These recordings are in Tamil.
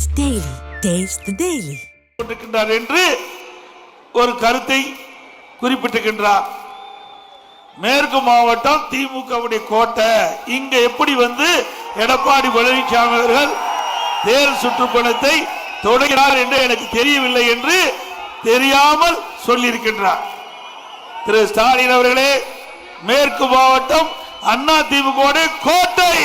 Taste Daily. Taste the Daily. என்று ஒரு கருத்தை குறிப்பிட்டிருக்கின்றார். மேற்கு மாவட்டம் திமுகவுடைய கோட்டை. இங்க எப்படி எடப்பாடி பழனிசாமி அவர்கள் தேர்தல் சுற்றுப்பயணத்தை தொடங்கினார் என்று எனக்கு தெரியவில்லை என்று தெரியாமல் சொல்லியிருக்கின்றார். திரு ஸ்டாலின் அவர்களே, மேற்கு மாவட்டம் அண்ணா திமுக கோட்டை.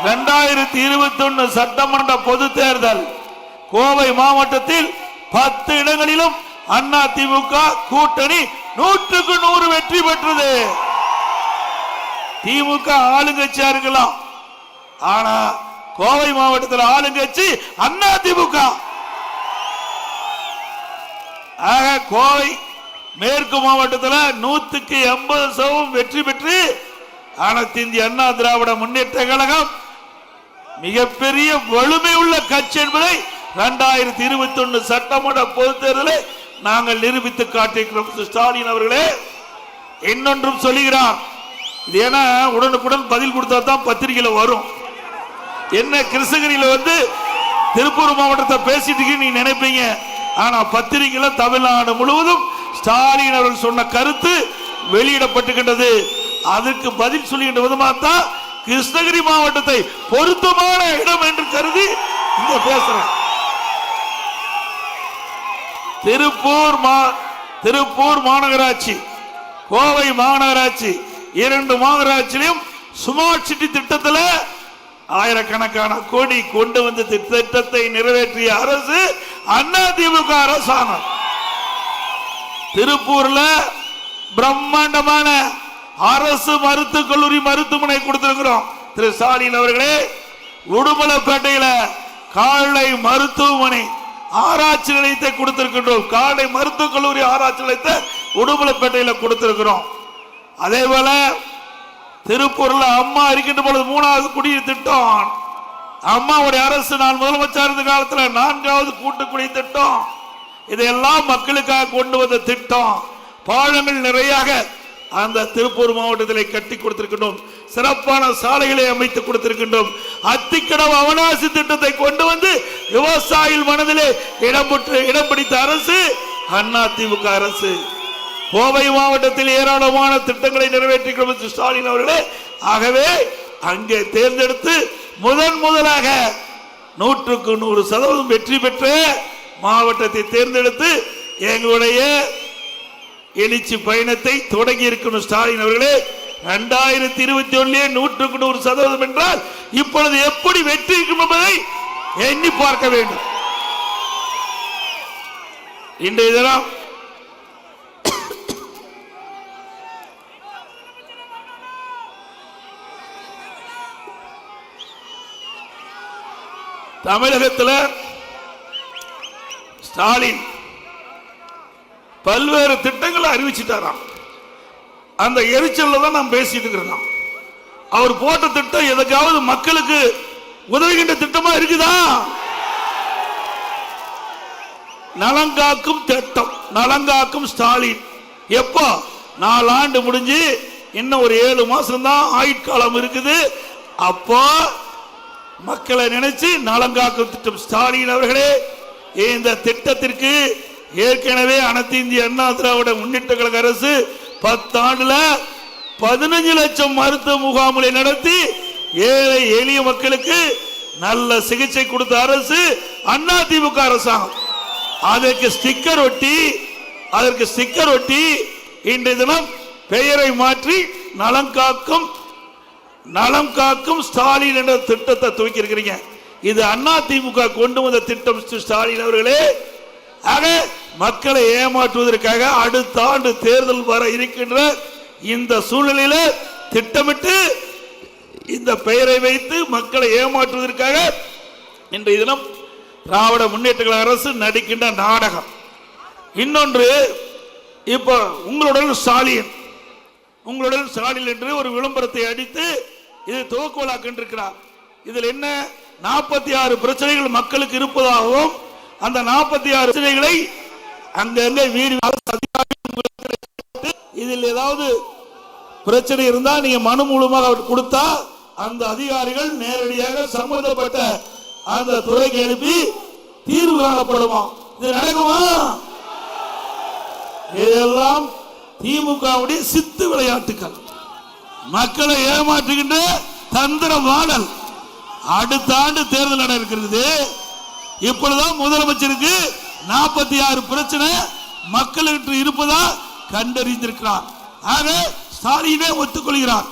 2021 சட்டமன்ற பொது தேர்தல் கோவை மாவட்டத்தில் 10 இடங்களிலும் அண்ணா திமுக கூட்டணி 100க்கு 100 வெற்றி பெற்றது. திமுக ஆளுங்கட்சியா இருக்கலாம், ஆனா கோவை மாவட்டத்தில் ஆளுங்கட்சி அண்ணா திமுக. ஆக கோவை மேற்கு மாவட்டத்தில் 100க்கு 80% வெற்றி பெற்று அனைத்து இந்திய அண்ணா திராவிட முன்னேற்ற கழகம் மிகப்பெரிய வலிமை உள்ள கட்சி என்பதை 2021 சட்டமன்ற பொது தேர்தலை நாங்கள் நிரூபித்து காட்டியிருக்கிறோம். ஸ்டாலின் அவர்களே, இன்னொன்றும் சொல்லுகிறார். இது ஏன்னா உடனுக்குடன் பதில் கொடுத்தா தான் பத்திரிகையில வரும். என்ன கிருஷ்ணகிரியில திருப்பூர் மாவட்டத்தை பேசிட்டு நீ நினைப்பீங்க, ஆனா பத்திரிகையில தமிழ்நாடு முழுவதும் ஸ்டாலின் அவர்கள் சொன்ன கருத்து வெளியிடப்பட்டுகின்றது. அதற்கு பதில் சொல்லுகின்ற விதமாக தான் கிருஷ்ணகிரி மாவட்டத்தை பொருத்தமான இடம் என்று கருதி இங்க பேசுறேன். திருப்பூர் மாநகராட்சி, கோவை மாநகராட்சி, 2 மாநகராட்சியிலும் ஸ்மார்ட் சிட்டி திட்டத்தில் ஆயிரக்கணக்கான கோடி கொண்டு வந்து திட்டத்தை நிறைவேற்றிய அரசு அதிமுக அரசாங்கம். திருப்பூர்ல பிரம்மாண்டமான அரசு மருத்துவக் கல்லூரி மருத்துவமனை கொடுத்திருக்கிறோம். திரு ஸ்டாலின் அவர்களே, உடுமலைப்பேட்டையில கால்நடை மருத்துவமனை ஆராய்ச்சி நிலையத்தை கொடுத்திருக்கின்றோம். கால்நடை மருத்துவக் கல்லூரி ஆராய்ச்சி நிலையத்தை உடுமலைப்பேட்டையில கொடுத்திருக்கிறோம். அதே போல திருப்பூர்ல அம்மா இருக்கின்ற பொழுது 3வது குடிநீர் திட்டம், அம்மாவுடைய அரசு நான் முதலமைச்சர் இருந்த காலத்தில் 4வது கூட்டுக்குடி திட்டம், இதையெல்லாம் மக்களுக்காக கொண்டு வந்த திட்டம். பாலங்கள் நிறையாக அந்த திருப்பூர் மாவட்டத்தில் கட்டி கொடுத்திருக்கின்றோம். சிறப்பான சாலைகளை அமைத்து கொடுத்திருக்கின்றோம். அத்திக்கடவு அவனாசி திட்டத்தை கொண்டு வந்து விவசாயிகள் மனதிலே இடம் பிடித்த அரசு அதிமுக அரசு. கோவை மாவட்டத்தில் ஏராளமான திட்டங்களை நிறைவேற்றிக்கிறோம் ஸ்டாலின் அவர்களே. ஆகவே அங்கே தேர்ந்தெடுத்து முதலாக 100க்கு 100% வெற்றி பெற்ற மாவட்டத்தை தேர்ந்தெடுத்து எங்களுடைய எழுச்சி பயணத்தை தொடங்கி இருக்கணும். ஸ்டாலின் அவர்களே, 2021 100க்கு 100% என்றால் இப்பொழுது எப்படி வெற்றி இருக்கும் என்பதை எண்ணி பார்க்க வேண்டும். இன்றைய தினம் தமிழகத்தில் ஸ்டாலின் பல்வேறு திட்டங்களை அறிவிச்சிட்டாராம். அந்த எரிச்சல்ல தான் நாம் பேசிட்டு இருக்கிறோம். அவர் போட்ட திட்டம் எதுக்காவது மக்களுக்கு உதவுகின்ற திட்டமா இருக்குதா? நலங்காக்கும் திட்டம், நலங்காக்கும் ஸ்டாலின். எப்போ 4 ஆண்டு முடிஞ்சு இன்னும் ஒரு 7 மாசம் தான் ஆயுட்காலம் இருக்குது. அப்போ மக்களை நினைச்சு நலங்காக்கும் திட்டம். ஸ்டாலின் அவர்களே, இந்த திட்டத்திற்கு ஏற்கனவே அனைத்து இந்திய அண்ணா திராவிட முன்னேற்ற கழக அரசு 10 ஆண்டுல 15 லட்சம் மருத்துவ முகாம்களை நடத்தி ஏழை எளிய மக்களுக்கு நல்ல சிகிச்சை கொடுத்த அரசு அதிமுக அரசாங்கம். அதற்கு ஸ்டிக்கர் ஒட்டி இன்றைய தினம் பெயரை மாற்றி நலம் காக்கும் ஸ்டாலின் என்ற திட்டத்தை துவக்கி இருக்கிறீங்க. இது அதிமுக கொண்டு வந்த திட்டம் ஸ்டாலின் அவர்களே. ஆக மக்களை ஏமாற்றுவதற்காக அடுத்த ஆண்டு தேர்தல் வர இருக்கின்ற இந்த சூழ்நிலையில திட்டமிட்டு இந்த பெயரை வைத்து மக்களை ஏமாற்றுவதற்காக இன்றைய தினம் திராவிட முன்னேற்ற கழக அரசு நடிக்கின்ற நாடகம். இன்னொன்று, இப்ப உங்களுடன் ஸ்டாலின் என்று ஒரு விளம்பரத்தை அடித்து இது துவக்கோலாக்கின்றிருக்கிறார். இதில் என்ன 46 பிரச்சனைகள் மக்களுக்கு இருப்பதாகவும் அந்த 46 பிரச்சனைகளை அங்கங்க இதில் ஏதாவது பிரச்சனை இருந்தா நீங்க மனு மூலமாக அவர் கொடுத்தா அந்த அதிகாரிகள் நேரடியாக சம்பந்தப்பட்ட அந்த துறைக்கு எழுப்பி தீர்வு காணப்படுமா? இது நடக்குமா? இதெல்லாம் திமுகவுடைய சித்து விளையாட்டுகள், மக்களை ஏமாற்றுகின்ற தந்திர மாடல். அடுத்த ஆண்டு தேர்தல் நட இருக்கிறது. இப்பொழுதுதான் முதலமைச்சருக்கு 46 பிரச்சனை மக்களுக்கு இருப்பதா கண்டறிந்திருக்கிறார். ஆக ஸ்டாலினே ஒத்துக்கொள்கிறார்,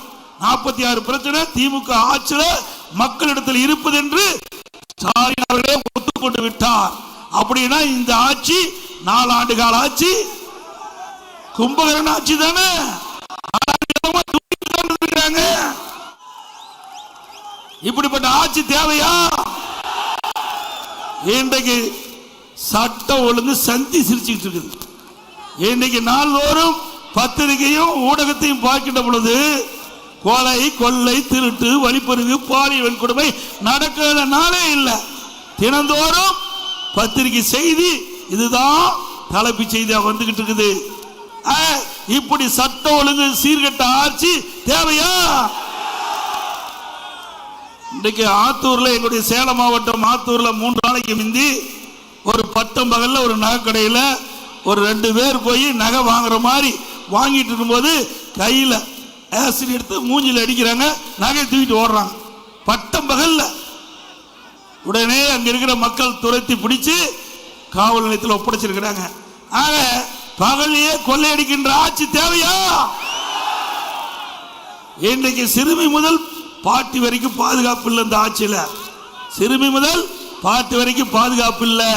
46 பிரச்சனை திமுக ஆட்சியில் மக்களிடத்தில் இருப்பது என்று ஸ்டாலின் அவர்களே ஒத்துக்கொண்டு விட்டார். அப்படின்னா இந்த ஆட்சி 4 ஆண்டு கால ஆட்சி கும்பகரண ஆட்சி தானே. இப்படிப்பட்ட ஆட்சி தேவையா? இன்றைக்கு சட்ட ஒழுங்கு சந்தி சிரிச்சுக்கிட்டு இருக்குது. இன்றைக்கு நாள்தோறும் பத்திரிகையும் ஊடகத்தையும் பார்க்கின்ற பொழுது கொலை, கொள்ளை, திருட்டு, வழிப்பறிவு, பாலியல் வன்கொடுமை நடக்கிற நாளே இல்லை. தினந்தோறும் பத்திரிகை செய்தி இதுதான் தலைப்பு செய்தியா வந்துகிட்டு இருக்குது. இப்படி சட்ட ஒழுங்கு சீர்கட்ட ஆட்சி தேவையா? இன்றைக்கு ஆத்தூர்ல, எங்களுடைய சேலம் மாவட்டம் ஆத்தூர்ல 3 நாளைக்கு முந்தி ஒரு பட்டம் பகல்ல ஒரு நகை கடையில் ஒரு 2 பேர் போய் நகை வாங்குற மாதிரி வாங்கிட்டு இருக்கும்போது கையில் ஆசிட் எடுத்து மூஞ்சில் அடிக்கிறாங்க, நகை தூக்கிட்டு ஓடுறாங்க பட்டம் பகல்ல. உடனே அங்க இருக்கிற மக்கள் துரத்தி பிடிச்சு காவல் நிலையத்தில் ஒப்படைச்சிருக்கிறாங்க. ஆக பகலையே கொள்ளையடிக்கின்ற ஆட்சி தேவையா? இன்றைக்கு சிறுமி முதல் பாட்டி வரைக்கும் பாதுகாப்பு இல்லை. இந்த ஆட்சியில் சிறுமி முதல் பாட்டி வரைக்கும் பாதுகாப்பு இல்லை,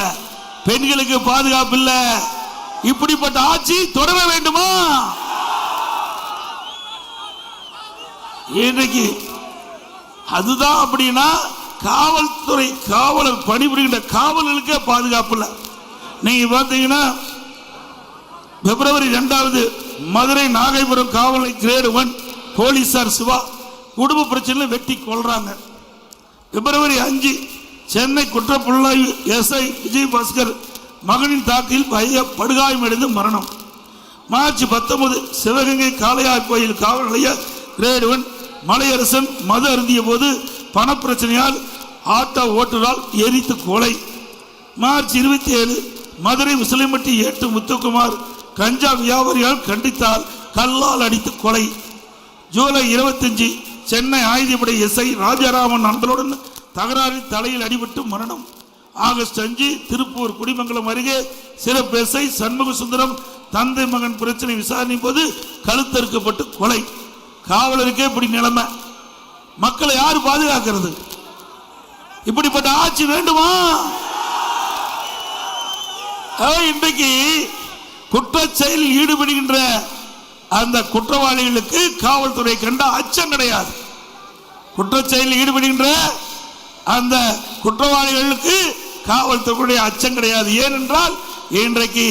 பெண்களுக்கு பாதுகாப்பு இல்லை. இப்படிப்பட்ட ஆட்சி தொடர வேண்டுமா? இன்றைக்கு அதுதான். அப்படின்னா காவல்துறை காவலர் பணிபுரிகின்ற காவலர்களுக்கே பாதுகாப்பு இல்லை. நீங்க பார்த்தீங்கன்னா பிப்ரவரி 2 மதுரை நாகைபுரம் காவல் கிரேடு 1 போலீசார் சிவா குடும்ப பிரச்சனையில் வெட்டி கொள்றாங்க. பிப்ரவரி 5 சென்னை குற்றப்புலனாய்வு எஸ்ஐ விஜய் பாஸ்கர் மகனின் தாக்கில் படுகாயம் அடைந்து மரணம். மார்ச் 19 சிவகங்கை காளையார் கோயில் காவல் நிலைய கிரேடு 1 மலையரசன் மது அருந்திய போது பணப்பிரச்சனையால் ஆட்டோ ஓட்டுநரால் எரித்து கொலை. மார்ச் 27 மதுரை முஸ்லிம்பட்டி ஏட்டு முத்துக்குமார் கஞ்சா வியாபாரியால் கண்டித்தால் கல்லால் அடித்து கொலை. ஜூலை 25 சென்னை ஆயுதப்படை எஸ்ஐ ராஜாராமன் நண்பர்களுடன் தகராறில் தலையில் அடிபட்டு மரணம். ஆகஸ்ட் 5 திருப்பூர் குடிமங்கலம் அருகே சிறப்பு எஸ்ஐ சண்முக சுந்தரம் தந்தை மகன் பிரச்சனை விசாரணை போது கழுத்தறுக்கப்பட்டு கொலை. காவலருக்கே இப்படி நிலைமை, மக்களை யாரு பாதுகாக்கிறது? இப்படிப்பட்ட ஆட்சி வேண்டுமா? இன்றைக்கு குற்ற செயலில் ஈடுபடுகின்ற அந்த குற்றவாளிகளுக்கு காவல்துறை கண்ட அச்சம் கிடையாது. குற்ற செயலில் ஈடுபடுகின்ற அந்த குற்றவாளிகளுக்கு காவல்துறையுடைய அச்சம் கிடையாது. ஏனென்றால் இன்றைக்கு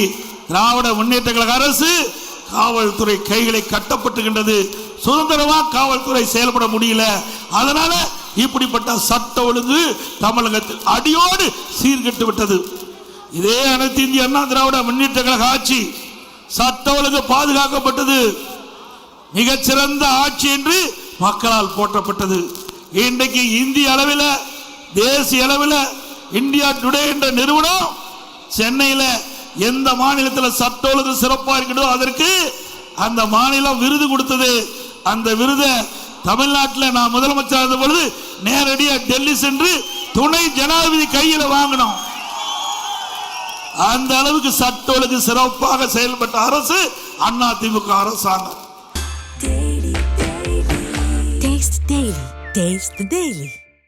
திராவிட முன்னேற்ற கழக அரசு காவல்துறை கைகளை கட்டப்பட்டுகின்றது. சுதந்திரமா காவல்துறை செயல்பட முடியல. அதனால இப்படிப்பட்ட சட்ட ஒழுங்கு தமிழகத்தில் அடியோடு சீர்கெட்டு விட்டது. இதே அனைத்து இந்திய அண்ணா திராவிட முன்னேற்ற கழக ஆட்சி சட்ட ஒழுங்கு பாதுகாக்கப்பட்டது, மிகச்சிறந்த ஆட்சி என்று மக்களால் போற்றப்பட்டது. இன்றைக்கு இந்திய அளவில் தேசிய அளவில் இந்தியா டுடே என்ற நிறுவனம் சென்னையில் எந்த மாநிலத்தில் சட்ட ஒழுங்கு சிறப்பாக இருக்கணும் அதற்கு அந்த மாநிலம் விருது கொடுத்தது. அந்த விருதை தமிழ்நாட்டில் நான் முதலமைச்சர் இருந்த பொழுது நேரடியாக டெல்லி சென்று துணை ஜனாதிபதி கையில் வாங்கினோம். அந்த அளவுக்கு சட்ட ஒழுங்கு சிறப்பாக செயல்பட்ட அரசு அண்ணா திமுக அரசாங்கம். Taste the Daily.